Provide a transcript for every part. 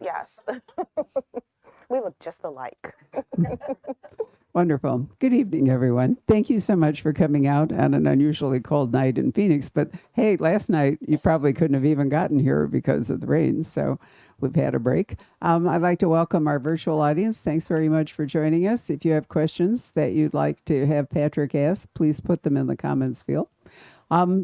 Yes. We look just alike. Wonderful. Good evening, everyone. Thank you so much for coming out on an unusually cold night in Phoenix. But hey, last night you probably couldn't have even gotten here because of the rain. So we've had a break. I'd like to welcome our virtual audience. Thanks very much for joining us. If you have questions that you'd like to have Patrick ask, please put them in the comments field.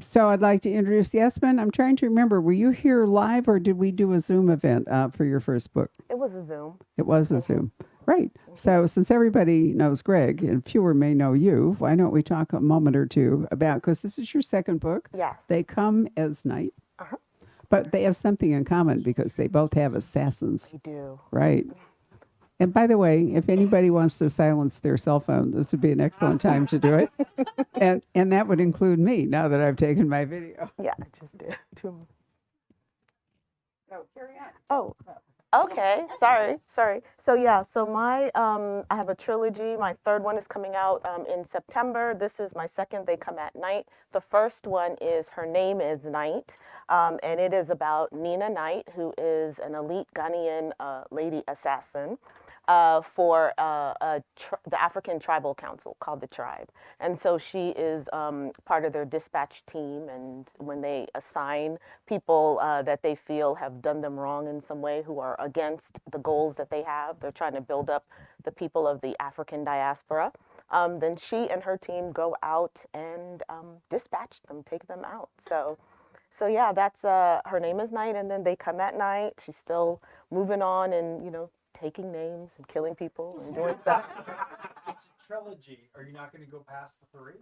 So I'd like to introduce Yasmin. I'm trying to remember, were you here live or did we do a Zoom event for your first book? It was a Zoom. It was a Zoom. Right. So since everybody knows Gregg and fewer may know you, why don't we talk a moment or two about, because this is your second book. Yes. They come as night, Uh-huh. but they have something in common because they both have assassins. They do. Right. And by the way, if anybody wants to silence their cell phone, this would be an excellent time to do it. And that would include me now that I've taken my video. Yeah, I just did. So carry on. Oh. Okay, sorry. So yeah, so my I have a trilogy. My third one is coming out in September. This is my second. They come at night. The first one is Her Name is Night, and it is about Nina Knight, who is an elite Ghanaian lady assassin for the African Tribal Council called the Tribe. And so she is part of their dispatch team. And when they assign people that they feel have done them wrong in some way, who are against the goals that they have, they're trying to build up the people of the African diaspora. Then she and her team go out and dispatch them, take them out. So yeah, that's Her Name is Night, and then They Come at Night. She's still moving on and taking names and killing people and doing stuff. It's a trilogy. Are you not going to go past the 3?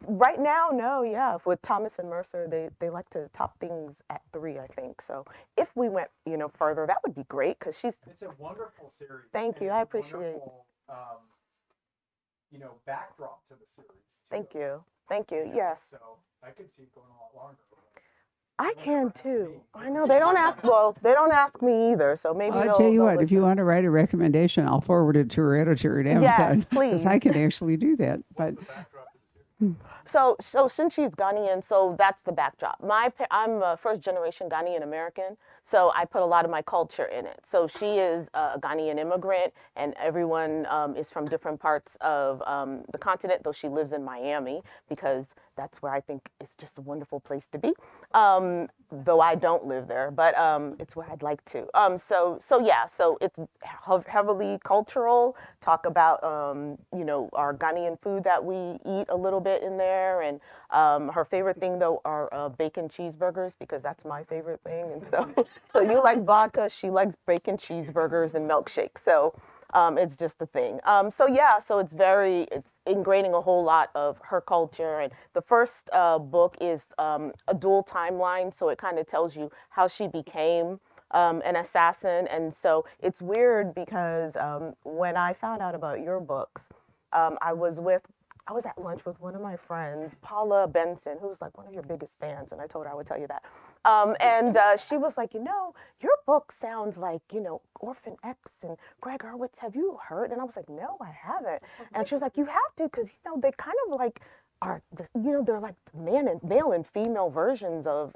Right now, no, yeah. With Thomas and Mercer, they like to top things at 3, I think. So if we went, further, that would be great because she's. It's a wonderful series. Thank you. I appreciate it. Backdrop to the series. Too. Thank you. Yes. So I could see it going a lot longer. I can too. I know they don't ask. Well, they don't ask me either. So maybe I'll tell you what. If you want to write a recommendation, I'll forward it to her editor at Amazon. Yes, please. Because I can actually do that. But so since she's Ghanaian, so that's the backdrop. I'm a first generation Ghanaian American, so I put a lot of my culture in it. So she is a Ghanaian immigrant, and everyone is from different parts of the continent, though she lives in Miami because that's where I think it's just a wonderful place to be. Though I don't live there, but it's where I'd like to. So it's heavily cultural. Talk about our Ghanaian food that we eat a little bit in there, and her favorite thing though are bacon cheeseburgers because that's my favorite thing. And so you like vodka, she likes bacon cheeseburgers and milkshakes. So it's just a thing. So it's ingraining a whole lot of her culture. And the first book is a dual timeline, so it kind of tells you how she became an assassin. And so it's weird because when I found out about your books, I was at lunch with one of my friends, Paula Benson, who's like one of your biggest fans, and I told her I would tell you that. And she was like, your book sounds like, Orphan X and Gregg Hurwitz. Have you heard? And I was like, no, I haven't. And she was like, you have to, because, they kind of like are, they're like male and female versions of,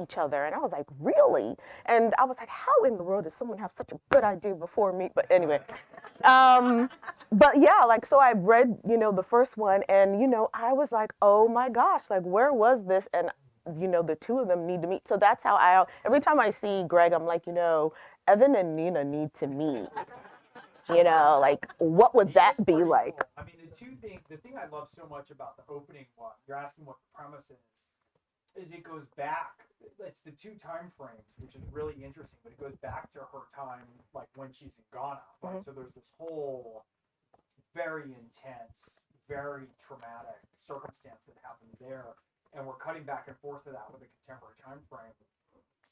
each other. And I was like, really? And I was like, how in the world does someone have such a good idea before me? But anyway, but yeah, so I read, the first one and, I was like, oh my gosh, where was this? And, the two of them need to meet. So that's how every time I see Gregg, I'm like, Evan and Nina need to meet. What would that be like? Cool. I mean, the thing I love so much about the opening one, you're asking what the premise is it goes back. It's the 2 time frames, which is really interesting, but it goes back to her time, when she's in Ghana. Right? Mm-hmm. So there's this whole very intense, very traumatic circumstance that happens there, and we're cutting back and forth to that with a contemporary time frame.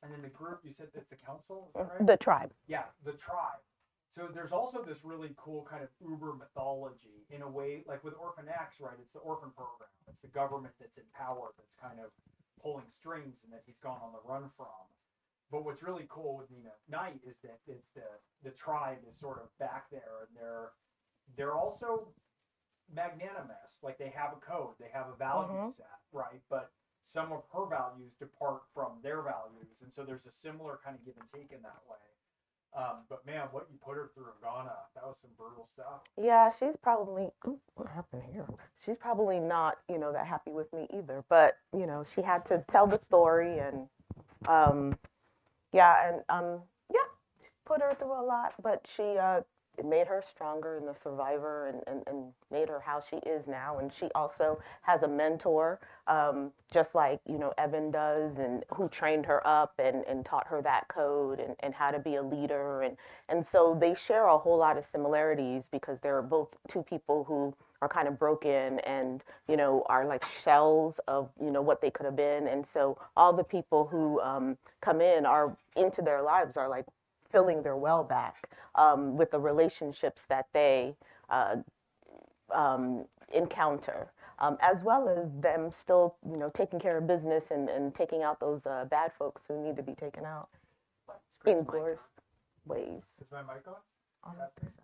And then the group, you said it's the council, is that right? The tribe. Yeah, the tribe. So there's also this really cool kind of uber mythology in a way, like with Orphan X, right? It's the orphan program. It's the government that's in power that's kind of pulling strings and that he's gone on the run from. But what's really cool with Nina Knight is that it's the tribe is sort of back there, and they're also magnanimous. Like they have a code, they have a value set, right? But some of her values depart from their values, and so there's a similar kind of give and take in that way. But man, what you put her through in Ghana, that was some brutal stuff. Yeah, she's probably, ooh, what happened here? She's probably not, that happy with me either. But, she had to tell the story and, yeah, and, yeah, she put her through a lot, but it made her stronger in the survivor and made her how she is now. And she also has a mentor, just like, Evan does, and who trained her up and taught her that code and how to be a leader. And so they share a whole lot of similarities because they're both two people who are kind of broken and, are like shells of, what they could have been. And so all the people who come in are into their lives are like filling their well back with the relationships that they encounter, as well as them still, taking care of business and taking out those bad folks who need to be taken out in glorious ways. Is my mic on? Honestly, so.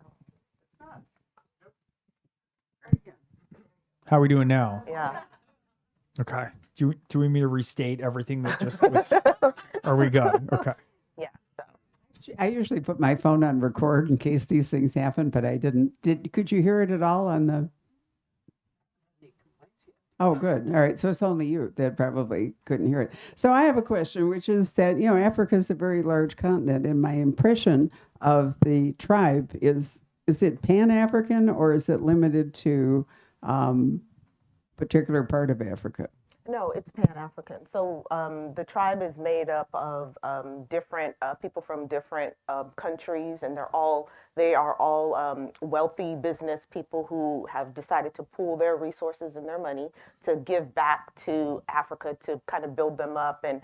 It's not. How are we doing now? Yeah. Okay. Do we need to restate everything that just was? Are we good? Okay. Yeah. So. I usually put my phone on record in case these things happen, but I didn't. Could you hear it at all on the? Oh, good. All right. So it's only you that probably couldn't hear it. So I have a question, which is that, Africa is a very large continent, and my impression of the tribe is it Pan-African or is it limited to particular part of Africa? No, it's Pan-African. So the tribe is made up of different people from different countries, and they are all wealthy business people who have decided to pool their resources and their money to give back to Africa to kind of build them up and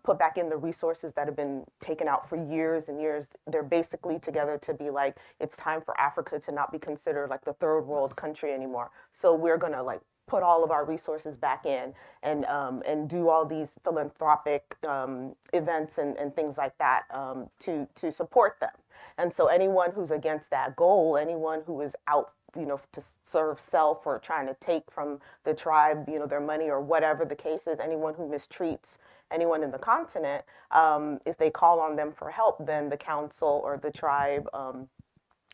put back in the resources that have been taken out for years and years. They're basically together to be like, it's time for Africa to not be considered like the third world country anymore. So we're gonna like put all of our resources back in and do all these philanthropic events and things like that to support them. And so anyone who's against that goal, anyone who is out, to serve self or trying to take from the tribe, their money or whatever the case is, anyone who mistreats anyone in the continent, if they call on them for help, then the council or the tribe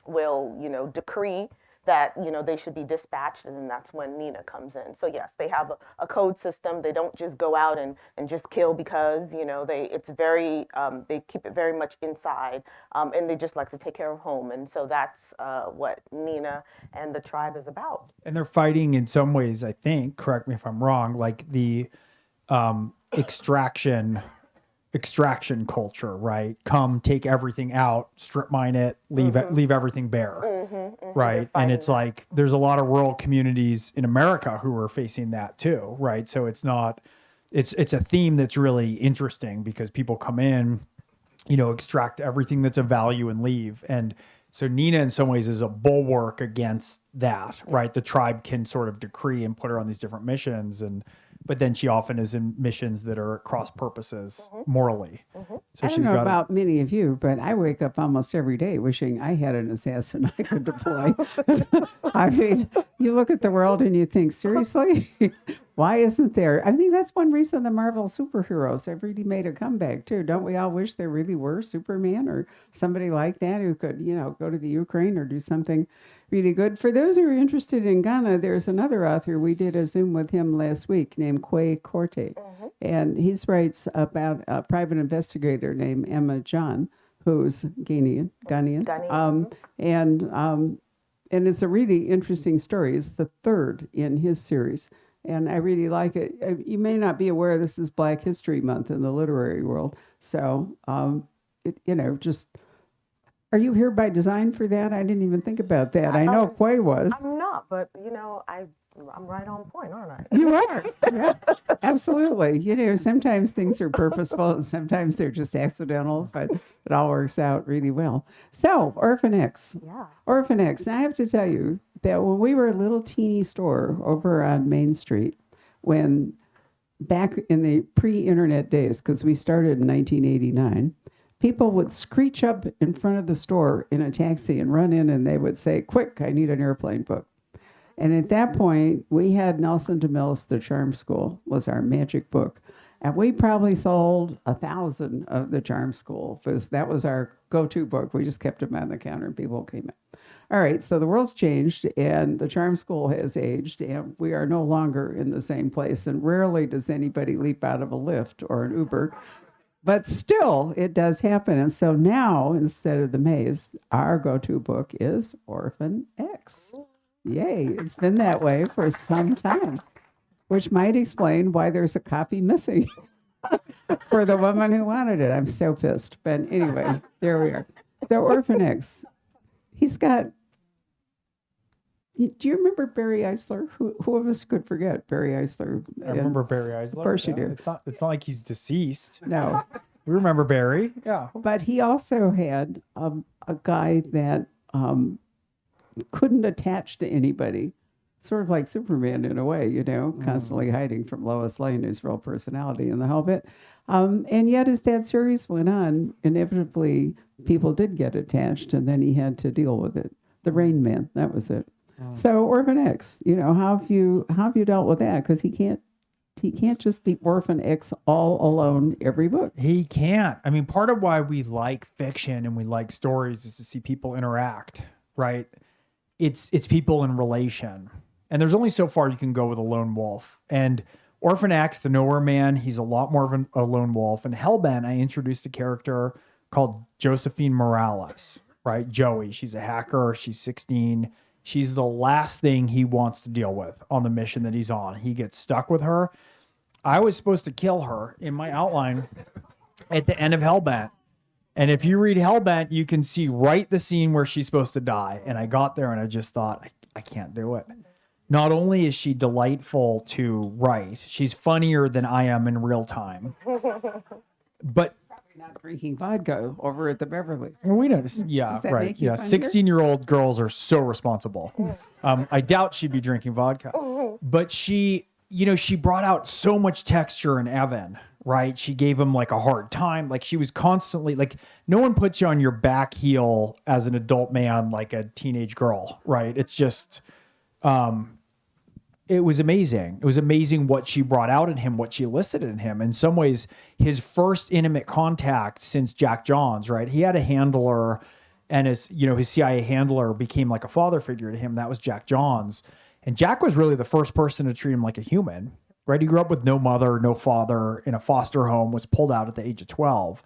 will, decree that they should be dispatched, and then that's when Nina comes in. So yes, they have a code system. They don't just go out and just kill because it's very they keep it very much inside, and they just like to take care of home. And so that's what Nina and the tribe is about. And they're fighting in some ways, I think, correct me if I'm wrong, like the extraction culture, right? Come take everything out, strip mine it, leave everything bare, right? And it's like there's a lot of rural communities in America who are facing that too, right? So it's a theme that's really interesting because people come in, extract everything that's of value and leave. And so Nina in some ways is a bulwark against that, right? The tribe can sort of decree and put her on these different missions, but then she often is in missions that are cross purposes morally. So I don't know about many of you, but I wake up almost every day wishing I had an assassin I could deploy. I mean, you look at the world and you think, seriously, why isn't there? I think that's one reason the Marvel superheroes have really made a comeback too. Don't we all wish there really were Superman or somebody like that who could, go to the Ukraine or do something really good? For those who are interested in Ghana, there's another author. We did a Zoom with him last week named Kwei Korte. And he writes about a private investigator named Emma John, who's Ghanaian. And it's a really interesting story. It's the third in his series. And I really like it. You may not be aware this is Black History Month in the literary world. So, just... Are you here by design for that? I didn't even think about that. I know Kwei was. I'm not, but I'm right on point, aren't I? You are. Yeah, absolutely. Sometimes things are purposeful and sometimes they're just accidental, but it all works out really well. So, Orphan X. Yeah. Orphan X. Now, I have to tell you that when we were a little teeny store over on Main Street, back in the pre-internet days, because we started in 1989, people would screech up in front of the store in a taxi and run in and they would say, quick, I need an airplane book. And at that point, we had Nelson DeMille's The Charm School was our magic book. And we probably sold 1,000 of the Charm School because that was our go-to book. We just kept them on the counter and people came in. All right, so the world's changed and the Charm School has aged and we are no longer in the same place. And rarely does anybody leap out of a Lyft or an Uber, but still it does happen. And so now, instead of the maze, our go-to book is Orphan X. Yay, it's been that way for some time, which might explain why there's a copy missing for the woman who wanted it. I'm so pissed. But anyway, there we are. So Orphan X, he's got, do you remember Barry Eisler? Who of us could forget Barry Eisler? I remember Barry Eisler. Of course you do. It's not like he's deceased. No. We remember Barry. Yeah. But he also had a guy that couldn't attach to anybody, sort of like Superman in a way, you know, constantly hiding from Lois Lane, his real personality and the whole bit. And yet, as that series went on, inevitably people did get attached, and then he had to deal with it. The Rain Man, that was it. So Orphan X, you know, how have you dealt with that? Because he can't just be Orphan X all alone every book. He can't. I mean, part of why we like fiction and we like stories is to see people interact, right? It's people in relation. And there's only so far you can go with a lone wolf. And Orphan X, the Nowhere Man, he's a lot more of a lone wolf. And Hellbent, I introduced a character called Josephine Morales, right? Joey. She's a hacker. She's 16. She's the last thing he wants to deal with on the mission that he's on. He gets stuck with her. I was supposed to kill her in my outline at the end of Hellbent. And if you read Hellbent, you can see right the scene where she's supposed to die. And I got there and I just thought, I can't do it. Not only is she delightful to write, she's funnier than I am in real time. But Not drinking vodka over at the Beverly. well, we know, yeah, Does that right. make you Yeah, funnier? 16-year-old girls are so responsible. I doubt she'd be drinking vodka. But she brought out so much texture in Evan, right? She gave him like a hard time. Like she was constantly like, no one puts you on your back heel as an adult man like a teenage girl, right? It's just, it was amazing. It was amazing what she brought out in him, what she elicited in him. In some ways, his first intimate contact since Jack Johns, right? He had a handler, and his CIA handler became like a father figure to him. That was Jack Johns. And Jack was really the first person to treat him like a human, right? He grew up with no mother, no father, in a foster home, was pulled out at the age of 12.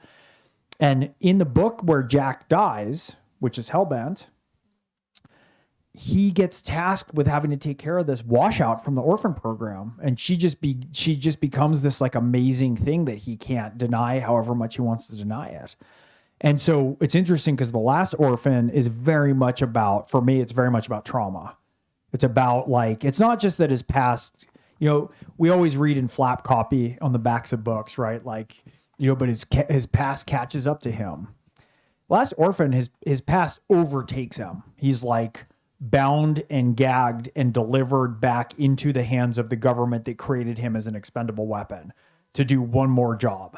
And in the book where Jack dies, which is Hellbent, he gets tasked with having to take care of this washout from the orphan program. And she just becomes this like amazing thing that he can't deny however much he wants to deny it. And so it's interesting because The Last Orphan is very much about, for me, it's very much about trauma. It's about like, it's not just that his past, we always read in flap copy on the backs of books, right? Like, but his past catches up to him. Last Orphan, his past overtakes him. He's like bound and gagged and delivered back into the hands of the government that created him as an expendable weapon to do one more job.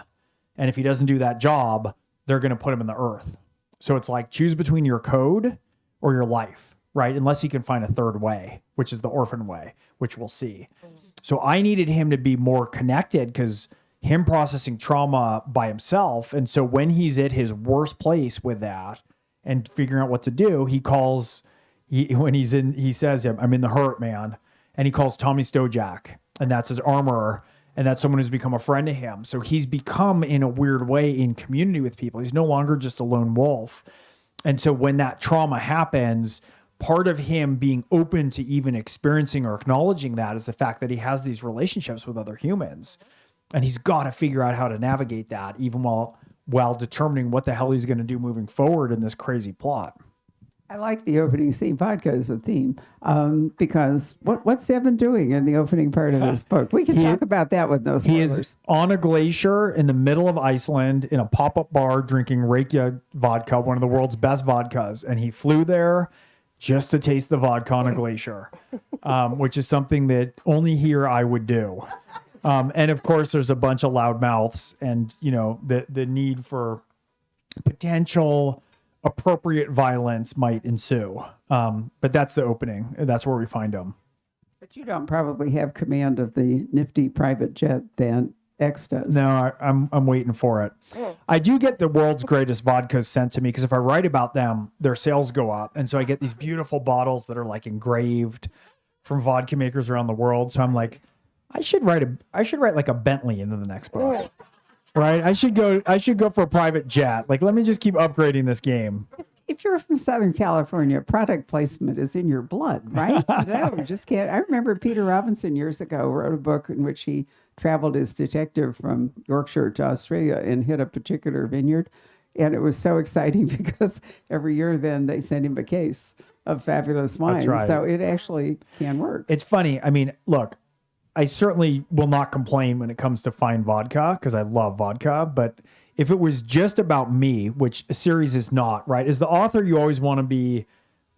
And if he doesn't do that job, they're going to put him in the earth. So it's like, choose between your code or your life, right? Unless he can find a third way, which is the orphan way, which we'll see. So I needed him to be more connected because him processing trauma by himself. And so when he's at his worst place with that and figuring out what to do, he says, I'm in the hurt, man. And he calls Tommy Stojak, and that's his armorer. And that's someone who's become a friend to him. So he's become, in a weird way, in community with people. He's no longer just a lone wolf. And so when that trauma happens, part of him being open to even experiencing or acknowledging that is the fact that he has these relationships with other humans. And he's got to figure out how to navigate that, even while determining what the hell he's going to do moving forward in this crazy plot. I like the opening scene. Vodka is a theme because what's Evan doing in the opening part of this book? We can talk about that with no spoilers. He is on a glacier in the middle of Iceland in a pop-up bar drinking Reykjavik vodka, one of the world's best vodkas. And he flew there just to taste the vodka on a glacier, which is something that only here I would do. And of course, there's a bunch of loud mouths and, the need for potential appropriate violence might ensue. But that's the opening. That's where we find him. But you don't probably have command of the nifty private jet that X does. No, I'm waiting for it. I do get the world's greatest vodkas sent to me because if I write about them, their sales go up, and so I get these beautiful bottles that are like engraved from vodka makers around the world. So I'm like, I should write like a Bentley into the next book, right? I should go for a private jet. Like, let me just keep upgrading this game. If you're from Southern California, product placement is in your blood, right? No, you just can't. I remember Peter Robinson years ago wrote a book in which he traveled as detective from Yorkshire to Australia and hit a particular vineyard. And it was so exciting because every year then they sent him a case of fabulous wine. right. So it actually can work. It's funny. I mean, look, I certainly will not complain when it comes to fine vodka because I love vodka. But if it was just about me, which a series is not, right? As the author, you always want to be,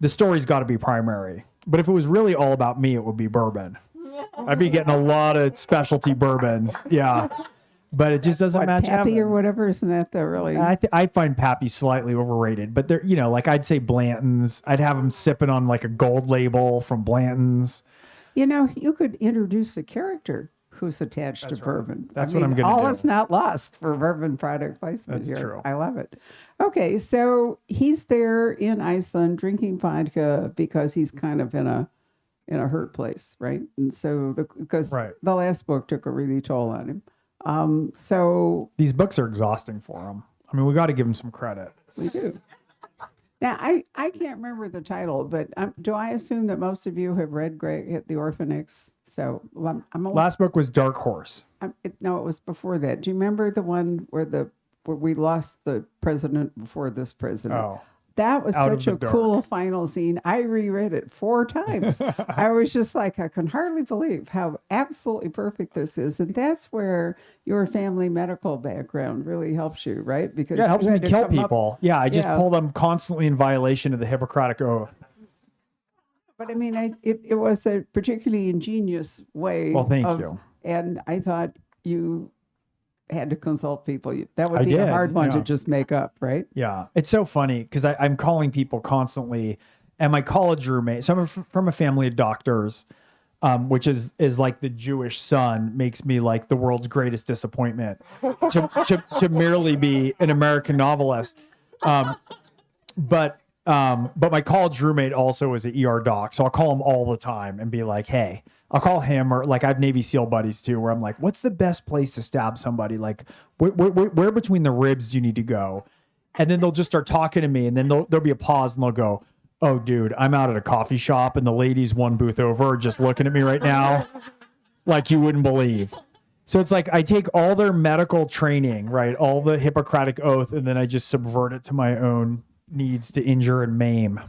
the story's got to be primary. But if it was really all about me, it would be bourbon. I'd be getting a lot of specialty bourbons. Yeah. But it just doesn't match Pappy heaven. or whatever, isn't that the really? I find Pappy slightly overrated, but they're, like I'd say Blanton's. I'd have them sipping on like a gold label from Blanton's. You could introduce a character who's attached to bourbon. That's what I'm gonna do. All is not lost for bourbon product placement That's here. true. I love it. Okay, so he's there in Iceland drinking vodka because he's kind of in a hurt place, right? And so because Right. the last book took a really toll on him. So These books are exhausting for him. I mean, we got to give him some credit. we do. Now, I can't remember the title, but do I assume that most of you have read Gregg, The Orphan X? So I'm Last book was Dark Horse. no, it was before that. Do you remember the one where we lost the president before this president? Oh. That was Out of such the a cool final scene. I reread it 4 times. I was just like, I can hardly believe how absolutely perfect this is. And that's where your family medical background really helps you, right? Because Yeah, it helps you me had to kill come up- people. Yeah, I just Yeah. pull them constantly in violation of the Hippocratic Oath. But I mean, it was a particularly ingenious way. Well, thank you. And I thought you had to consult people. That would I be a did, hard one to yeah. just make up, right? Yeah, it's so funny because I'm calling people constantly, and my college roommate. So I'm from a family of doctors, which is like the Jewish son makes me like the world's greatest disappointment to merely be an American novelist. But my college roommate also is an ER doc, so I'll call him all the time and be like, hey. I'll call him, or like I have Navy SEAL buddies too, where I'm like, what's the best place to stab somebody? Like, where between the ribs do you need to go? And then they'll just start talking to me, and then there'll be a pause, and they'll go, oh, dude, I'm out at a coffee shop, and the ladies one booth over are just looking at me right now like you wouldn't believe. So it's like I take all their medical training, right, all the Hippocratic Oath, and then I just subvert it to my own needs to injure and maim.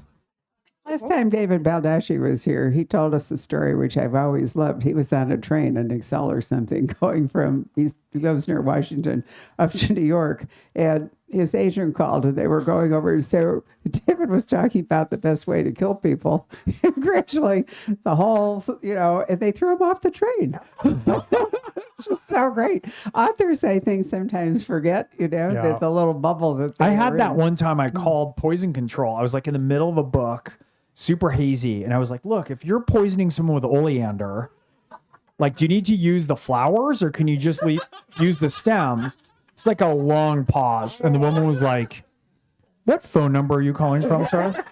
Last time David Baldacci was here, he told us a story which I've always loved. He was on a train, an Excel or something, going from, he lives near Washington, up to New York. And his agent called and they were going over. So David was talking about the best way to kill people. And gradually, the whole, and they threw him off the train. It's just so great. Authors, I think, sometimes forget, that the little bubble that they I had were that in. one time I called poison control. I was like in the middle of a book, super hazy. And I was like, look, if you're poisoning someone with oleander, like, do you need to use the flowers or can you just use the stems? It's like a long pause. And the woman was like, what phone number are you calling from, sir?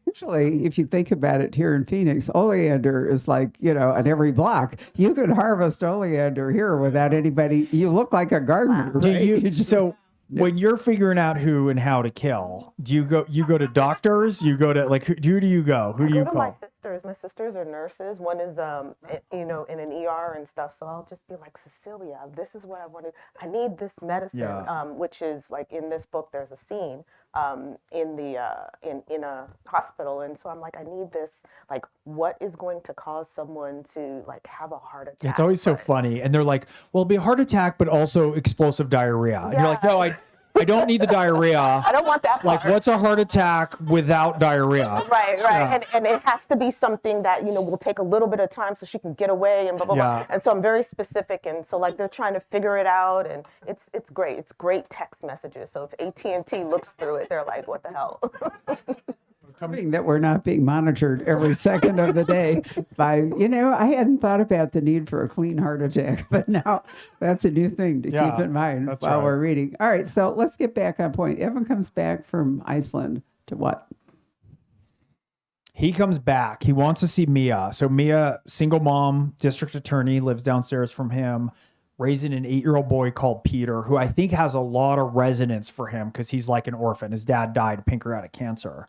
Actually, if you think about it here in Phoenix, oleander is like, on every block. You can harvest oleander here without anybody. You look like a gardener. Do right? you, so when you're figuring out who and how to kill, do you go to doctors? You go to like, who do you go? Who do you Go to my call? sisters. My sisters are nurses. One is, in an ER and stuff. So I'll just be like, Cecilia, this is what I wanted. I need this medicine, Yeah. which is like in this book, there's a scene in a hospital. And so I'm like, I need this. Like, what is going to cause someone to like have a heart attack? It's always so funny. And they're like, well, it'll be a heart attack, but also explosive diarrhea. And you're like, no, I don't need the diarrhea. I don't want that Like, part. what's a heart attack without diarrhea? Right. Yeah. And it has to be something that, will take a little bit of time so she can get away and blah, blah, Yeah. blah. And so I'm very specific. And so like they're trying to figure it out and it's great. It's great text messages. So if AT&T looks through it, they're like, what the hell? Hoping that we're not being monitored every second of the day by, I hadn't thought about the need for a clean heart attack, but now that's a new thing to keep in mind while we're reading. All right, so let's get back on point. Evan comes back from Iceland to what? He comes back. He wants to see Mia. So Mia, single mom, district attorney, lives downstairs from him, raising an 8-year-old boy called Peter, who I think has a lot of resonance for him because he's like an orphan. His dad died of pancreatic cancer.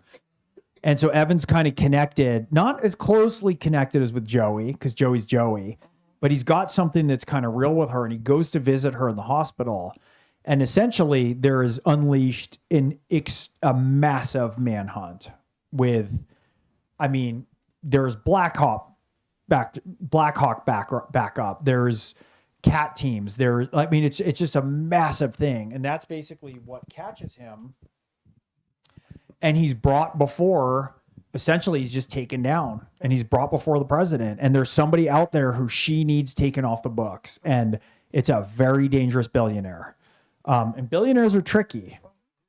And so Evan's kind of connected, not as closely connected as with Joey, because Joey's Joey, but he's got something that's kind of real with her, and he goes to visit her in the hospital. And essentially, there is unleashed a massive manhunt with, there's Black Hawk back up. There's cat teams. It's just a massive thing. And that's basically what catches him. And he's brought before, essentially he's just taken down, and he's brought before the president. And there's somebody out there who she needs taken off the books. And it's a very dangerous billionaire. And billionaires are tricky.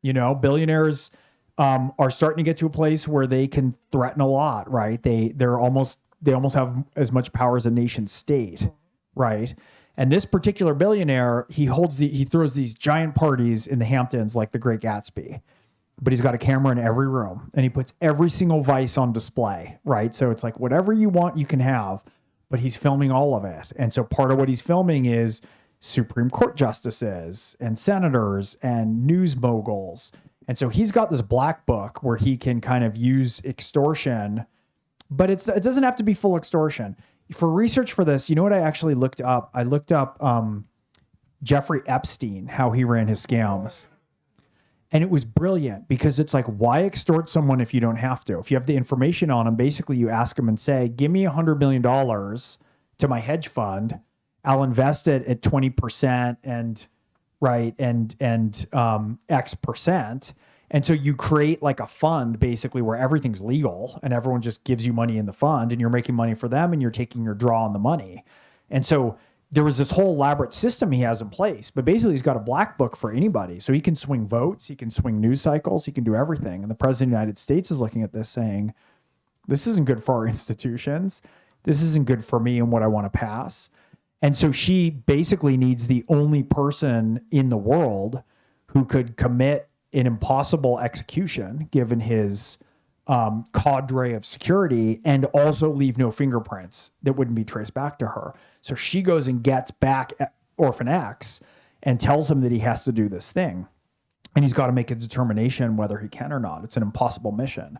Billionaires are starting to get to a place where they can threaten a lot, right? They almost have as much power as a nation state, right? And this particular billionaire, he throws these giant parties in the Hamptons like the Great Gatsby. But he's got a camera in every room, and he puts every single vice on display, right? So it's like whatever you want, you can have, but he's filming all of it. And so part of what he's filming is Supreme Court justices and senators and news moguls. And so he's got this black book where he can kind of use extortion, but it doesn't have to be full extortion. For research for this, you know what I actually looked up? I looked up Jeffrey Epstein, how he ran his scams. And it was brilliant because it's like, why extort someone if you don't have to? If you have the information on them, basically you ask them and say, give me $100 million to my hedge fund. I'll invest it at 20% and X percent. And so you create like a fund basically where everything's legal and everyone just gives you money in the fund and you're making money for them and you're taking your draw on the money. And so there was this whole elaborate system he has in place, but basically he's got a black book for anybody. So he can swing votes, he can swing news cycles, he can do everything. And the president of the United States is looking at this saying, this isn't good for our institutions. This isn't good for me and what I want to pass. And so she basically needs the only person in the world who could commit an impossible execution, given his cadre of security, and also leave no fingerprints that wouldn't be traced back to her. So she goes and gets back at Orphan X and tells him that he has to do this thing. And he's got to make a determination whether he can or not. It's an impossible mission.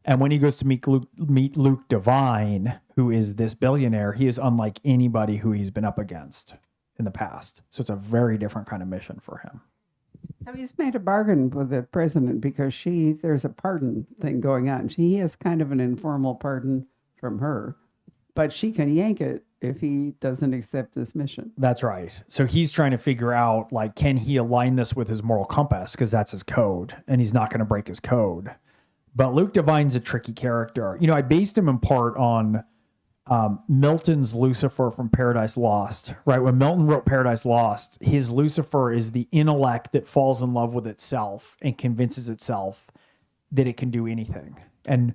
And when he goes to meet Luke Devine, who is this billionaire, he is unlike anybody who he's been up against in the past. So it's a very different kind of mission for him. So he's made a bargain with the president because there's a pardon thing going on. He has kind of an informal pardon from her, but she can yank it if he doesn't accept this mission. That's right. So he's trying to figure out, like, can he align this with his moral compass? Because that's his code, and he's not going to break his code. But Luke Devine's a tricky character. I based him in part on Milton's Lucifer from Paradise Lost, right? When Milton wrote Paradise Lost, his Lucifer is the intellect that falls in love with itself and convinces itself that it can do anything. And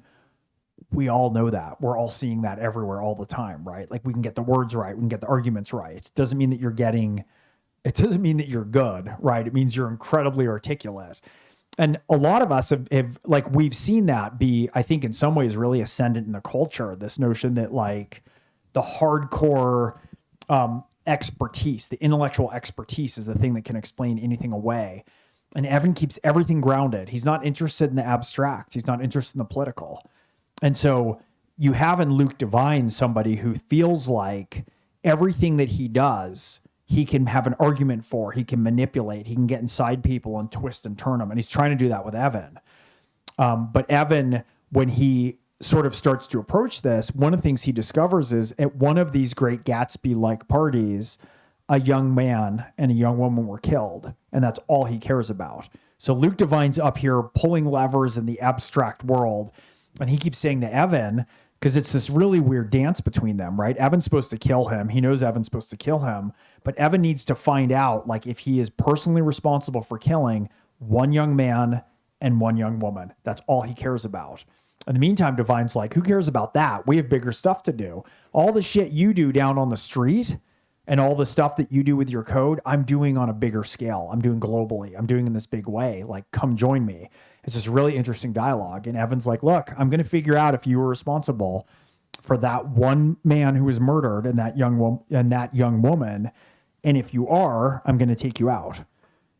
we all know that. We're all seeing that everywhere all the time, right? Like, we can get the words right. We can get the arguments right. It doesn't mean that you're good, right? It means you're incredibly articulate. And a lot of us have we've seen that be, I think, in some ways really ascendant in the culture, this notion that like the hardcore expertise, the intellectual expertise is the thing that can explain anything away. And Evan keeps everything grounded. He's not interested in the abstract. He's not interested in the political. And so you have in Luke Devine somebody who feels like everything that he does, he can have an argument for, he can manipulate, he can get inside people and twist and turn them. And he's trying to do that with Evan. But Evan, when he sort of starts to approach this, one of the things he discovers is at one of these Great Gatsby-like parties, a young man and a young woman were killed. And that's all he cares about. So Luke Devine's up here pulling levers in the abstract world. And he keeps saying to Evan, because it's this really weird dance between them, right? Evan's supposed to kill him. He knows Evan's supposed to kill him. But Evan needs to find out, like, if he is personally responsible for killing one young man and one young woman. That's all he cares about. In the meantime, Divine's like, who cares about that? We have bigger stuff to do. All the shit you do down on the street and all the stuff that you do with your code, I'm doing on a bigger scale. I'm doing globally. I'm doing in this big way. Like, come join me. It's this really interesting dialogue. And Evan's like, look, I'm going to figure out if you were responsible for that one man who was murdered and that young woman. And if you are, I'm going to take you out.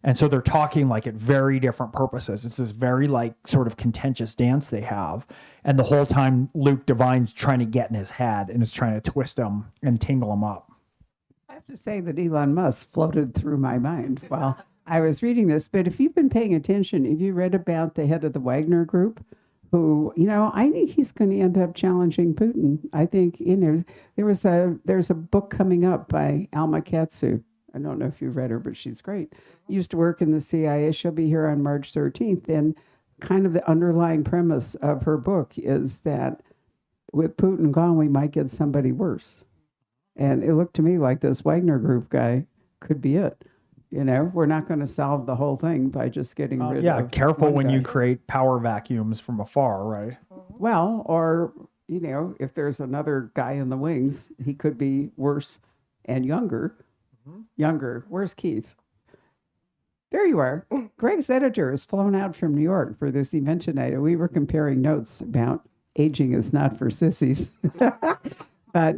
And so they're talking like at very different purposes. It's this very like sort of contentious dance they have. And the whole time Luke Divine's trying to get in his head and is trying to twist him and tingle him up. I have to say that Elon Musk floated through my mind while I was reading this. But if you've been paying attention, have you read about the head of the Wagner Group? Who, I think he's going to end up challenging Putin. I think, there's a book coming up by Alma Katsu. I don't know if you've read her, but she's great. Used to work in the CIA. She'll be here on March 13th. And kind of the underlying premise of her book is that with Putin gone, we might get somebody worse. And it looked to me like this Wagner Group guy could be it. We're not going to solve the whole thing by just getting rid of. Yeah, careful when guy. you create power vacuums from afar, right? Well, or, if there's another guy in the wings, he could be worse and younger. Younger. Where's Keith? There you are. Gregg's editor has flown out from New York for this event tonight. We were comparing notes about aging is not for sissies. But,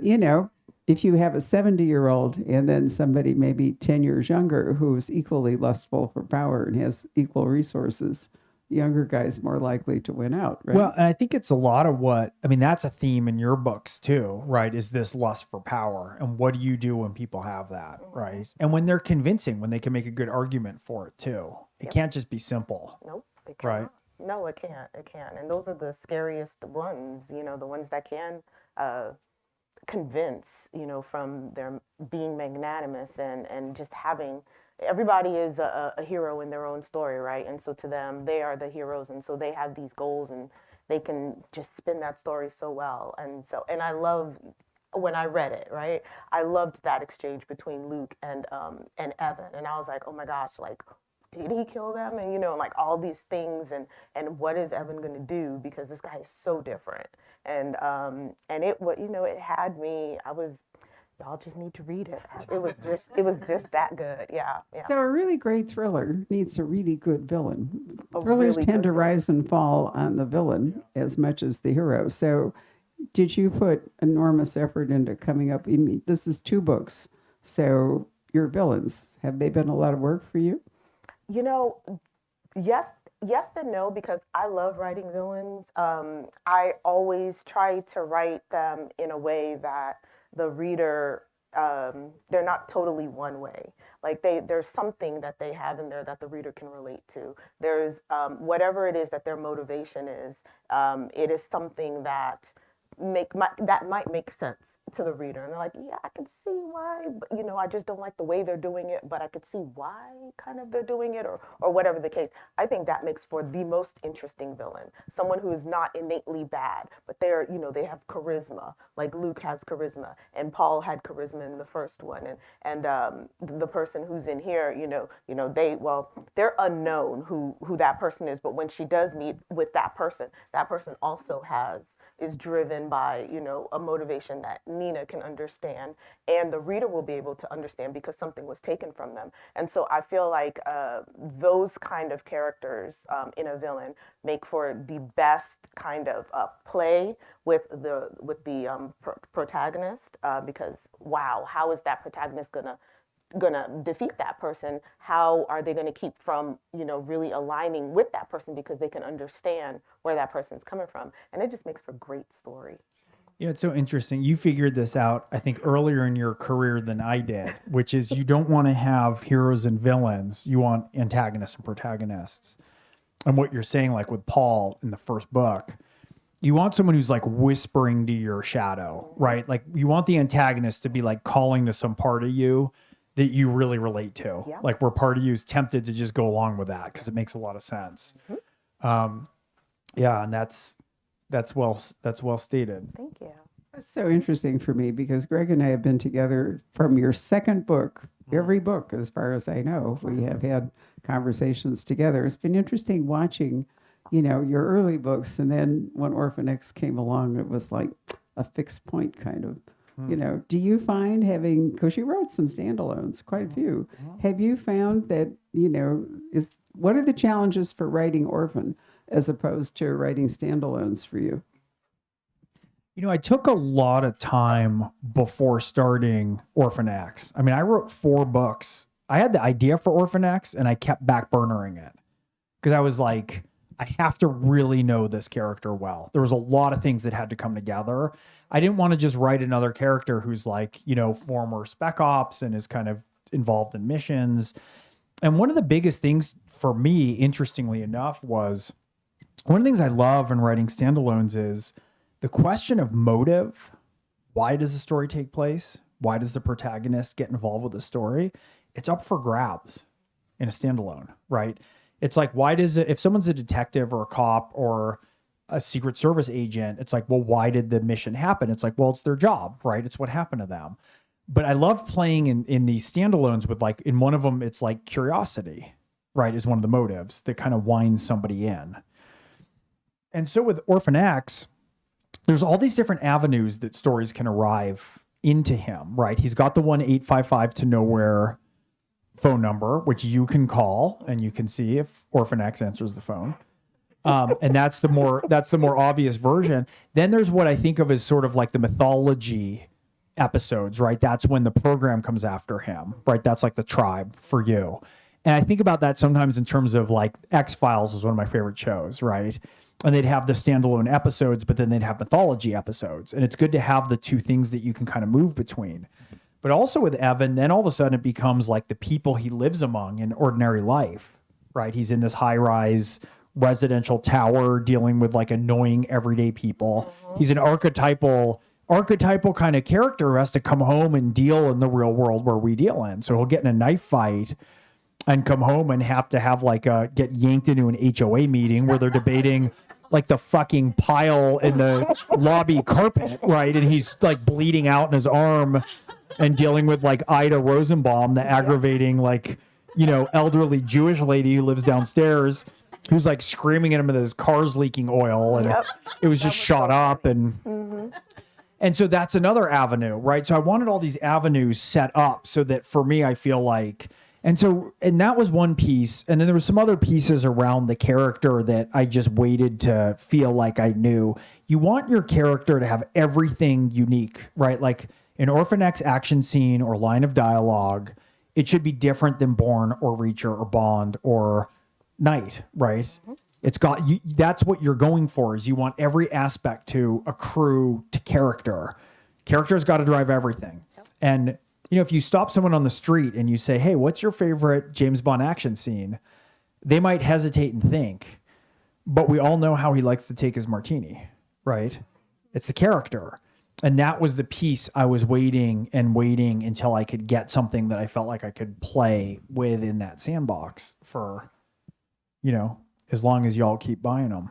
if you have a 70-year-old and then somebody maybe 10 years younger who's equally lustful for power and has equal resources, the younger guy's more likely to win out, right? Well, and I think it's a lot of that's a theme in your books too, right? Is this lust for power? And what do you do when people have that, right? And when they're convincing, when they can make a good argument for it too. It can't just be simple. Nope, it can't. Right. No, it can't. It can't. And those are the scariest ones, the ones that can convince, from their being magnanimous and just having, everybody is a hero in their own story, right? And so to them, they are the heroes. And so they have these goals and they can just spin that story so well. And I love, when I read it, right? I loved that exchange between Luke and Evan. And I was like, oh my gosh, like, did he kill them? And, like all these things and what is Evan going to do? Because this guy is so different. And it, it had me, y'all just need to read it. It was just that good. Yeah. So a really great thriller needs a really good villain. A Thrillers really tend good to rise and fall on the villain as much as the hero. So did you put enormous effort into coming up? This is 2 books. So your villains, have they been a lot of work for you? Yes and no, because I love writing villains. I always try to write them in a way that the reader, they're not totally one way. Like there's something that they have in there that the reader can relate to. There's whatever it is that their motivation is, it is something that might make sense to the reader. And they're like, yeah, I can see why, but, I just don't like the way they're doing it, but I could see why kind of they're doing it or whatever the case. I think that makes for the most interesting villain. Someone who is not innately bad, but they're, they have charisma, like Luke has charisma and Paul had charisma in the first one. And the person who's in here, they're unknown who that person is, but when she does meet with that person also is driven by, a motivation that Nina can understand and the reader will be able to understand because something was taken from them. And so I feel like those kind of characters in a villain make for the best kind of play with the protagonist because, wow, how is that protagonist gonna defeat that person? How are they gonna keep from really aligning with that person because they can understand where that person's coming from? And it just makes for great story. It's so interesting. You figured this out, I think, earlier in your career than I did, which is you don't want to have heroes and villains. You want antagonists and protagonists. And what you're saying, like with Paul in the first book, you want someone who's like whispering to your shadow, right? Like you want the antagonist to be like calling to some part of you that you really relate to. Yeah. Like where part of you is tempted to just go along with that because it makes a lot of sense. Mm-hmm. And that's well stated. Thank you. That's so interesting for me because Gregg and I have been together from your second book. Every book, as far as I know, we have had conversations together. It's been interesting watching your early books, and then when Orphan X came along, it was like a fixed point kind of. Do you find because you wrote some standalones, quite a few, have you found that, what are the challenges for writing Orphan as opposed to writing standalones for you? I took a lot of time before starting Orphan X. I mean, I wrote 4 books. I had the idea for Orphan X and I kept backburnering it because I was like, I have to really know this character well. There was a lot of things that had to come together. I didn't want to just write another character who's like, former spec ops and is kind of involved in missions. And one of the biggest things for me, interestingly enough, was one of the things I love in writing standalones is the question of motive. Why does the story take place? Why does the protagonist get involved with the story? It's up for grabs in a standalone, right? It's like, if someone's a detective or a cop or a Secret Service agent, it's like, well, why did the mission happen? It's like, well, it's their job, right? It's what happened to them. But I love playing in these standalones with, like, in one of them, it's like curiosity, right? Is one of the motives that kind of winds somebody in. And so with Orphan X, there's all these different avenues that stories can arrive into him, right? He's got the 1-855 to nowhere phone number, which you can call and you can see if Orphan X answers the phone. And that's the more obvious version. Then there's what I think of as sort of like the mythology episodes, right? That's when the program comes after him, right? That's like the tribe for you. And I think about that sometimes in terms of, like, X-Files was one of my favorite shows, right? And they'd have the standalone episodes, but then they'd have mythology episodes. And it's good to have the two things that you can kind of move between. But also with Evan, then all of a sudden it becomes like the people he lives among in ordinary life, right? He's in this high-rise residential tower dealing with, like, annoying everyday people. He's an archetypal kind of character who has to come home and deal in the real world where we deal in. So he'll get in a knife fight and come home and have to have, like, get yanked into an HOA meeting where they're debating, like, the fucking pile in the lobby carpet, right? And he's, like, bleeding out in his arm and dealing with, like, Ida Rosenbaum, the aggravating, like, elderly Jewish lady who lives downstairs, who's, like, screaming at him that his car's leaking oil, and it was just shot up. And so that's another avenue, right? So I wanted all these avenues set up so that for me, I feel like, and that was one piece. And then there were some other pieces around the character that I just waited to feel like I knew. You want your character to have everything unique, right? Like an Orphan X action scene or line of dialogue, it should be different than Bourne or Reacher or Bond or Knight, right? Mm-hmm. It's got that's what you're going for, is you want every aspect to accrue to character. Character's got to drive everything. Yep. And if you stop someone on the street and you say, hey, what's your favorite James Bond action scene? They might hesitate and think, but we all know how he likes to take his martini, right? It's the character. And that was the piece I was waiting until I could get something that I felt like I could play with in that sandbox for, as long as y'all keep buying them.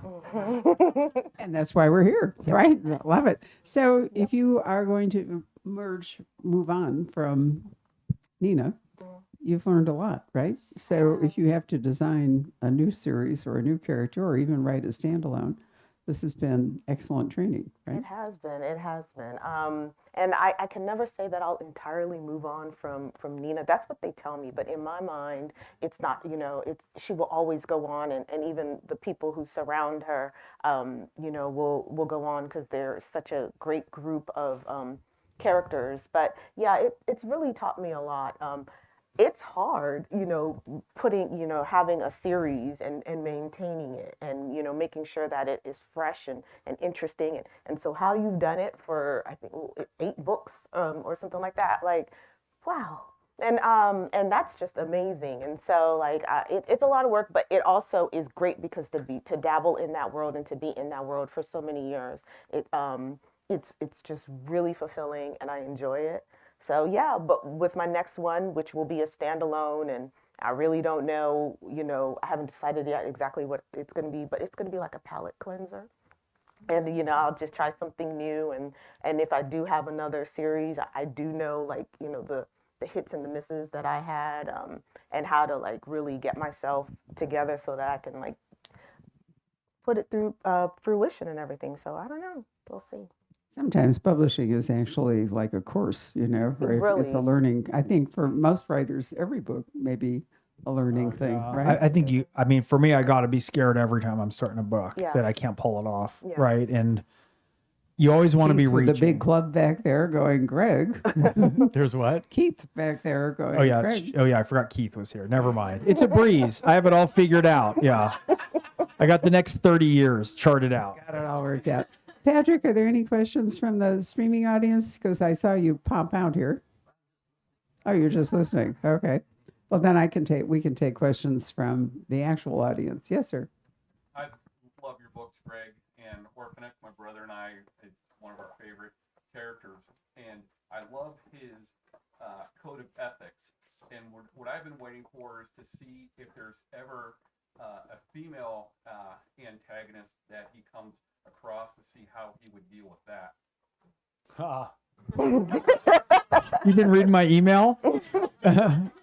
And that's why we're here, right? Love it. So if you are going to move on from Nina, you've learned a lot, right? So if you have to design a new series or a new character or even write a standalone, this has been excellent training, right? It has been. And I can never say that I'll entirely move on from Nina. That's what they tell me. But in my mind, it's not, she will always go on. And even the people who surround her, will go on because they're such a great group of characters. But yeah, it's really taught me a lot. It's hard, having a series and maintaining it and, making sure that it is fresh and interesting. And so how you've done it for, I think, 8 books or something like that, like, wow. And that's just amazing. And so, like, it's a lot of work, but it also is great because to dabble in that world and to be in that world for so many years, it's just really fulfilling and I enjoy it. So yeah, but with my next one, which will be a standalone, and I really don't know, I haven't decided yet exactly what it's going to be, but it's going to be like a palate cleanser. And, I'll just try something new. And if I do have another series, I do know, like, the hits and the misses that I had, and how to, like, really get myself together so that I can, like, put it through fruition and everything. So I don't know. We'll see. Sometimes publishing is actually like a course, you know, right? It's Really? a learning. I think for most writers, every book may be a learning thing, right? I think I mean, for me, I got to be scared every time I'm starting a book Yeah. that I can't pull it off, Yeah. right? And you always want to be Keith with reaching. the big club back there going, Greg. There's what? Keith back there going, Oh yeah, Greg. oh yeah. I forgot Keith was here. Never mind. It's a breeze. I have it all figured out. Yeah, I got the next 30 years charted out. Got it all worked out. Patrick, are there any questions from the streaming audience? Because I saw you pop out here. Oh, you're just listening. Okay. Well, then we can take questions from the actual audience. Yes, sir. I love your books, Greg, and Orphanex. My brother and I, it's one of our favorite characters, and I love his code of ethics. And what I've been waiting for is to see if there's ever a female antagonist that he comes across, to see how he would deal with that. You've been reading my email?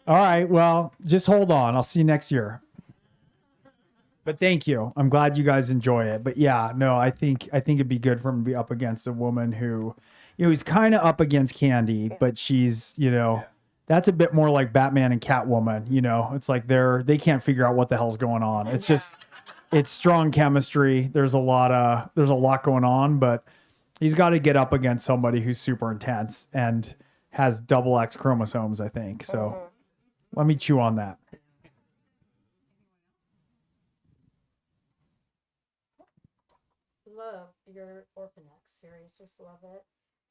All right. Well, just hold on. I'll see you next year. But thank you. I'm glad you guys enjoy it. But yeah, no, I think it'd be good for him to be up against a woman who, you know, he's kind of up against Candy, but she's, you know, that's a bit more like Batman and Catwoman. You know, it's like they can't figure out what the hell's going on. It's just, it's strong chemistry. There's a lot going on, but he's got to get up against somebody who's super intense and has double X chromosomes, I think. So let me chew on that. Love your Orphanex series, just love it.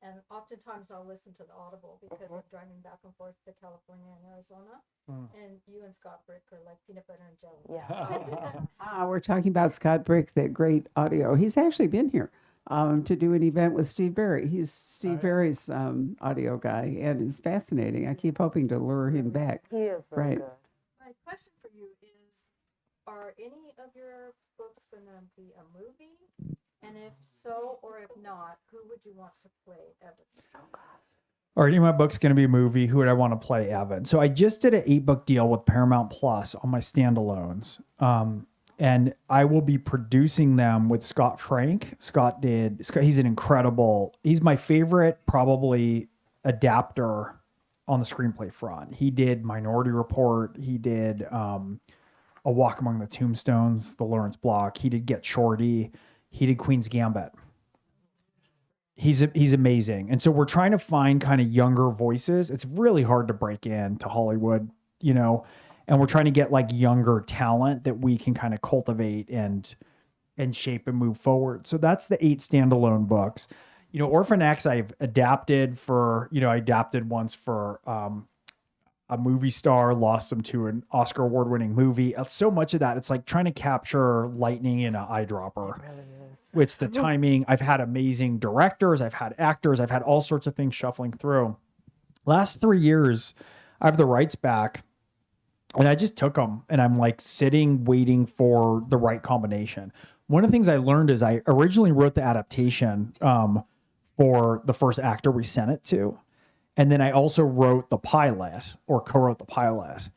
And oftentimes I'll listen to the Audible because I'm driving back and forth to California and Arizona. And you and Scott Brick are like peanut butter and jelly. Yeah. We're talking about Scott Brick, that great audio. He's actually been here to do an event with Steve Berry. He's Steve Berry's audio guy, and it's fascinating. I keep hoping to lure him back. He is very Right. good. My question for you is, are any of your books going to be a movie? And if so, or if not, who would you want to play Evan? Are any of my books going to be a movie? Who would I want to play Evan? So I just did an 8-book deal with Paramount Plus on my standalones. And I will be producing them with Scott Frank. He's an incredible, he's my favorite probably adapter on the screenplay front. He did Minority Report. He did A Walk Among the Tombstones, the Lawrence Block. He did Get Shorty. He did Queen's Gambit. He's amazing. And so we're trying to find kind of younger voices. It's really hard to break into Hollywood, you know, and we're trying to get like younger talent that we can kind of cultivate and shape and move forward. So that's the 8 standalone books. You know, Orphan X I've adapted for, you know, I adapted once for a movie star, lost them to an Oscar award-winning movie. So much of that, it's like trying to capture lightning in an eyedropper. It really is. It's the timing. I've had amazing directors. I've had actors. I've had all sorts of things shuffling through. Last 3 years, I have the rights back, and I just took them, and I'm like sitting, waiting for the right combination. One of the things I learned is I originally wrote the adaptation for the first actor we sent it to. And then I also wrote the pilot or co-wrote the pilot.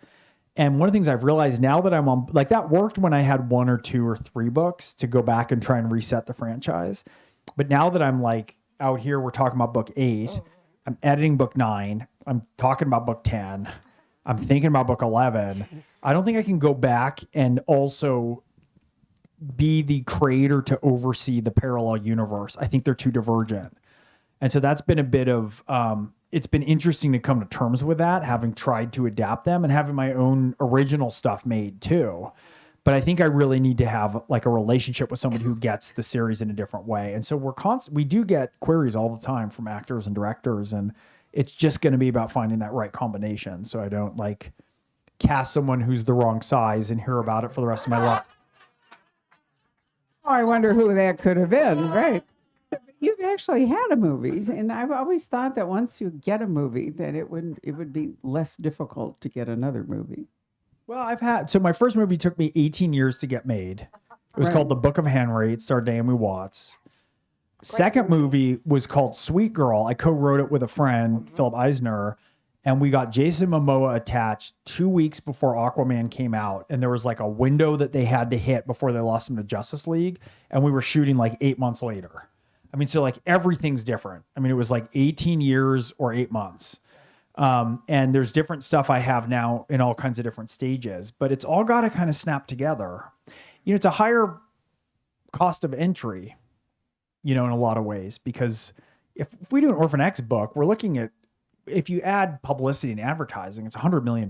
And one of the things I've realized now that I'm on, like that worked when I had 1 or 2 or 3 books to go back and try and reset the franchise. But now that I'm like out here, we're talking about book 8, I'm editing book 9, I'm talking about book 10, I'm thinking about book 11. I don't think I can go back and also be the creator to oversee the parallel universe. I think they're too divergent. And so that's been a bit of, it's been interesting to come to terms with that, having tried to adapt them and having my own original stuff made too. But I think I really need to have like a relationship with somebody who gets the series in a different way. And so we do get queries all the time from actors and directors, and it's just going to be about finding that right combination. So I don't like cast someone who's the wrong size and hear about it for the rest of my life. Oh, I wonder who that could have been, right? You've actually had a movie, and I've always thought that once you get a movie, that it would be less difficult to get another movie. Well, so my first movie took me 18 years to get made. It was called The Book of Henry. It starred Naomi Watts. Second movie was called Sweet Girl. I co-wrote it with a friend, Philip Eisner, and we got Jason Momoa attached 2 weeks before Aquaman came out. And there was like a window that they had to hit before they lost him to Justice League. And we were shooting like 8 months later. I mean, so like everything's different. I mean, it was like 18 years or 8 months. And there's different stuff I have now in all kinds of different stages, but it's all got to kind of snap together. You know, it's a higher cost of entry, you know, in a lot of ways, because if we do an Orphan X book, we're looking at, if you add publicity and advertising, it's $100 million.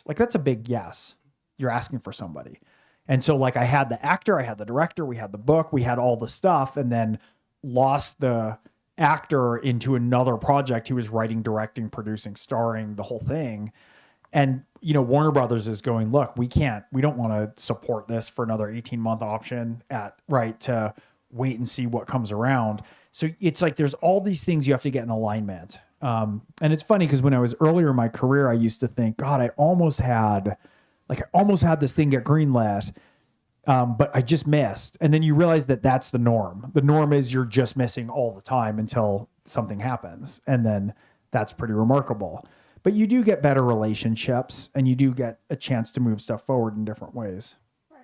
Like that's a big yes. You're asking for somebody. And so like I had the actor, I had the director, we had the book, we had all the stuff, and then lost the actor into another project. He was writing, directing, producing, starring, the whole thing. And, you know, Warner Brothers is going, look, we don't want to support this for another 18-month option to wait and see what comes around. So it's like, there's all these things you have to get in alignment. And it's funny because when I was earlier in my career, I used to think, God, I almost had this thing get greenlit. But I just missed. And then you realize that that's the norm. The norm is you're just missing all the time until something happens. And then that's pretty remarkable. But you do get better relationships and you do get a chance to move stuff forward in different ways.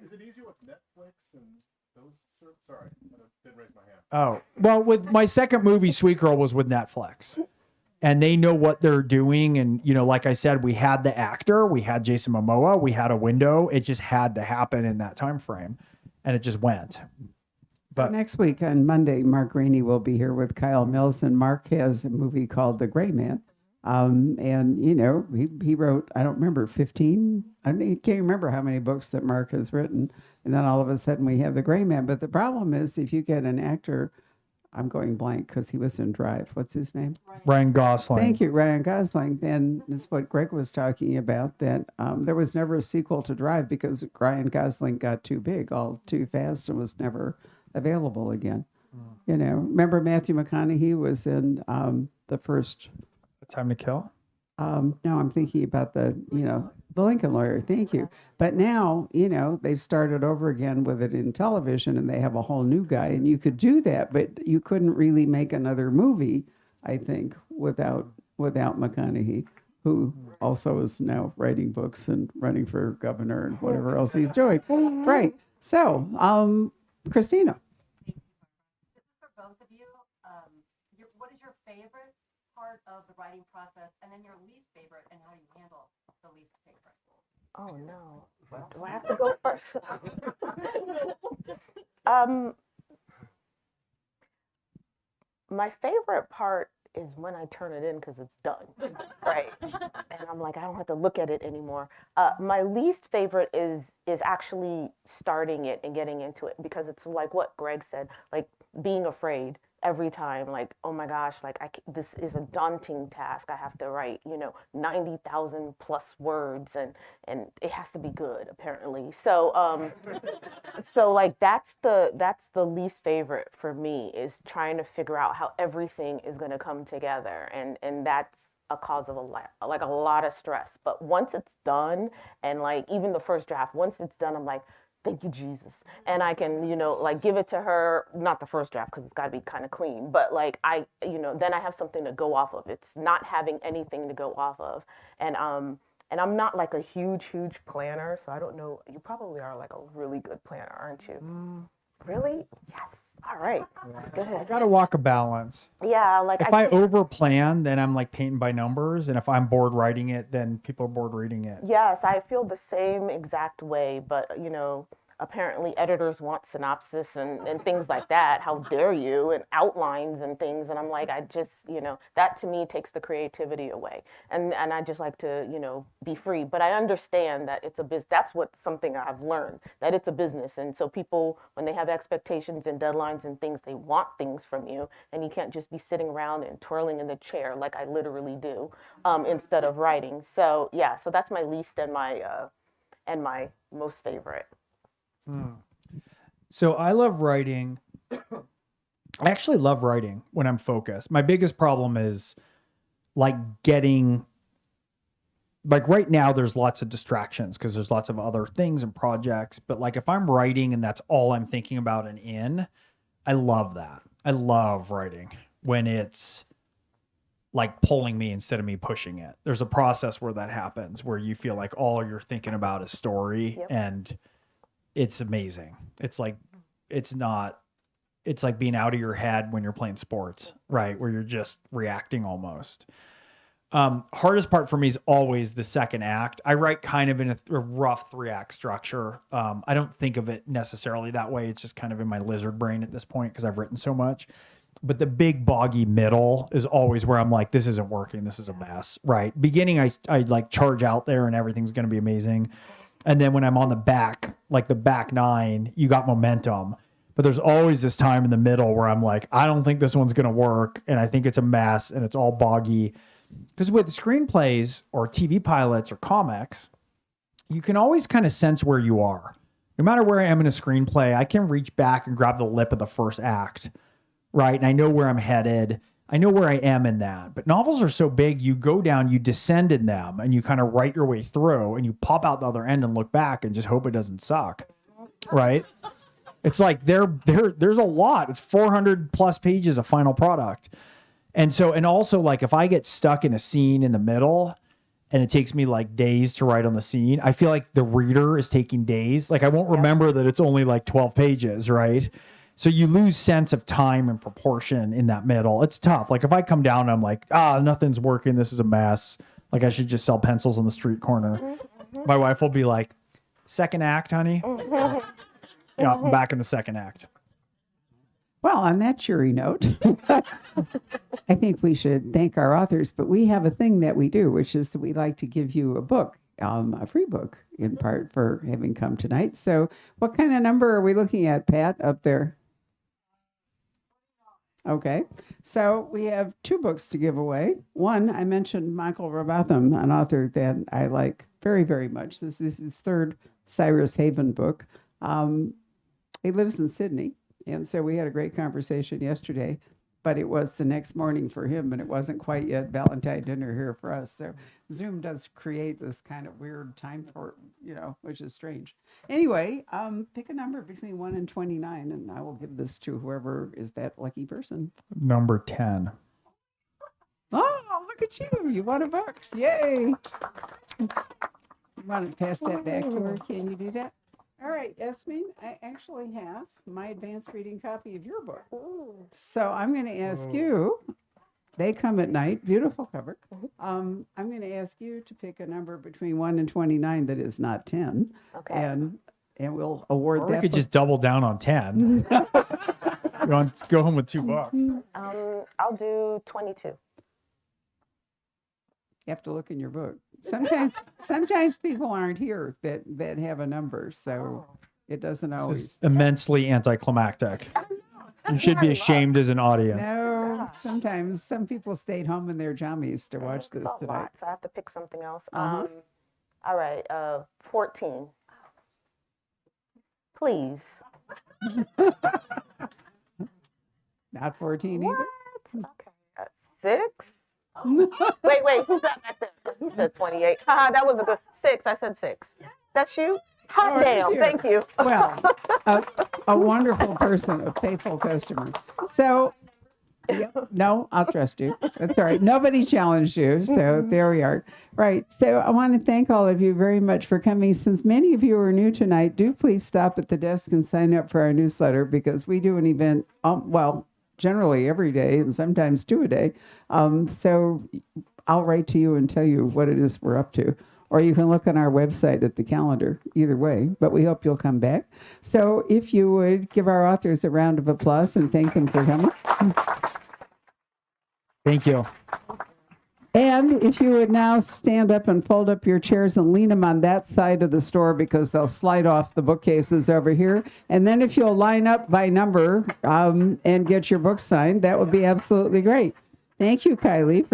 Is it easier with Netflix and those sorts? Sorry, I didn't raise my hand. Oh, well, with my second movie, Sweet Girl, was with Netflix. And they know what they're doing. And, you know, like I said, we had the actor, we had Jason Momoa, we had a window. It just had to happen in that time frame. And it just went. But Next week on Monday, Mark Rainey will be here with Kyle Mills, and Mark has a movie called The Gray Man. And, you know, he wrote, I don't remember, 15? I can't remember how many books that Mark has written. And then all of a sudden we have The Gray Man. But the problem is if you get an actor, I'm going blank because he was in Drive. What's his name? Ryan Gosling. Thank you, Ryan Gosling. And it's what Greg was talking about, that there was never a sequel to Drive because Ryan Gosling got too big, all too fast, and was never available again. You know, remember Matthew McConaughey was in the first. Time to Kill? No, I'm thinking about the Lincoln Lawyer. Thank you. But now, you know, they've started over again with it in television, and they have a whole new guy, and you could do that, but you couldn't really make another movie, I think, without McConaughey, who also is now writing books and running for governor and whatever else he's doing. Right. So, Christina. This is for both of you. What is your favorite part of the writing process, and then your least favorite, and how you handle the least favorite? Oh no. Do I have to go first? My favorite part is when I turn it in because it's done, right? And I'm like, I don't have to look at it anymore. My least favorite is actually starting it and getting into it, because it's like what Greg said, like being afraid every time, like, oh my gosh, like this is a daunting task. I have to write, 90,000 plus words, and it has to be good apparently. So so like that's the least favorite for me, is trying to figure out how everything is going to come together, and that's a cause of a lot of stress. But once it's done, and like even the first draft, once it's done, I'm like, thank you, Jesus. And I can, like give it to her, not the first draft because it's got to be kind of clean, but like then I have something to go off of. It's not having anything to go off of. And I'm not like a huge planner, so I don't know. You probably are like a really good planner, aren't you? Really? Yes. All right. Go I ahead. got to walk a balance. Yeah, like If I over plan, then I'm like painting by numbers. And if I'm bored writing it, then people are bored reading it. Yes, I feel the same exact way, but apparently editors want synopsis and things like that. How dare you? And outlines and things. And I'm like, I just, that to me takes the creativity away. And I just like to, be free. But I understand that it's a business. That's something I've learned, that it's a business. And so people, when they have expectations and deadlines and things, they want things from you. And you can't just be sitting around and twirling in the chair like I literally do, instead of writing. So yeah, so that's my least and my most favorite. So I love writing. I actually love writing when I'm focused. My biggest problem is like right now there's lots of distractions because there's lots of other things and projects. But like if I'm writing and that's all I'm thinking about I love that. I love writing when it's like pulling me instead of me pushing it. There's a process where that happens, where you feel like all you're thinking about is story, Yep. and it's amazing. It's like being out of your head when you're playing sports, right? Where you're just reacting almost. Hardest part for me is always the second act. I write kind of in a rough 3-act structure. I don't think of it necessarily that way. It's just kind of in my lizard brain at this point because I've written so much. But the big boggy middle is always where I'm like, this isn't working. This is a mess, right? Beginning, I like charge out there and everything's going to be amazing. And then when I'm on the back, like the back 9, you got momentum. But there's always this time in the middle where I'm like, I don't think this one's going to work. And I think it's a mess and it's all boggy. Because with screenplays or TV pilots or comics, you can always kind of sense where you are. No matter where I am in a screenplay, I can reach back and grab the lip of the first act, right? And I know where I'm headed. I know where I am in that. But novels are so big, you go down, you descend in them, and you kind of write your way through, and you pop out the other end and look back and just hope it doesn't suck, right? It's like there's a lot. It's 400 plus pages of final product. And so, and also like if I get stuck in a scene in the middle and it takes me like days to write on the scene, I feel like the reader is taking days. Like I won't remember that it's only like 12 pages, right? So you lose sense of time and proportion in that middle. It's tough. Like if I come down and I'm like, nothing's working. This is a mess. Like I should just sell pencils on the street corner. My wife will be like, second act, honey. Yeah, I'm back in the second act. Well, on that cheery note, I think we should thank our authors, but we have a thing that we do, which is that we like to give you a book, a free book in part for having come tonight. So what kind of number are we looking at, Pat, up there? Okay, so we have 2 books to give away. One, I mentioned Michael Robotham, an author that I like very, very much. This is his 3rd Cyrus Haven book. He lives in Sydney. And so we had a great conversation yesterday, but it was the next morning for him, and it wasn't quite yet Valentine dinner here for us. So Zoom does create this kind of weird time for, which is strange. Anyway, pick a number between 1 and 29, and I will give this to whoever is that lucky person. Number 10. Oh, look at you. You won a book. Yay. You want to pass that back to her? Can you do that? All right, Yasmin, I actually have my advanced reading copy of your book. So I'm going to ask you, they come at night, beautiful cover. I'm going to ask you to pick a number between 1 and 29 that is not 10. Okay. And we'll award Or that. we could book. just double down on 10. You want to go home with 2 bucks. I'll do 22. You have to look in your book. Sometimes people aren't here that have a number, so it doesn't This always. is immensely anticlimactic. You should be ashamed as an audience. No, sometimes some people stayed home in their jammies to watch this A tonight. lot, so I have to pick something else. Uh-huh. All right, 14. Please. Not 14 What? either. Okay. 6? Wait, who's that back there? He said 28. Haha, that was a good 6. I said 6. That's you? Hot Oh, it's damn, you. thank you. Well, a wonderful person, a faithful customer. So, no, I'll trust you. That's all right. Nobody challenged you, so there we are. Right. So I want to thank all of you very much for coming. Since many of you are new tonight, do please stop at the desk and sign up for our newsletter because we do an event, generally every day and sometimes 2 a day. So I'll write to you and tell you what it is we're up to. Or you can look on our website at the calendar, either way, but we hope you'll come back. So if you would give our authors a round of applause and thank them for coming. Thank you. And if you would now stand up and fold up your chairs and lean them on that side of the store because they'll slide off the bookcases over here. And then if you'll line up by number and get your book signed, that would be absolutely great. Thank you, Kylie, for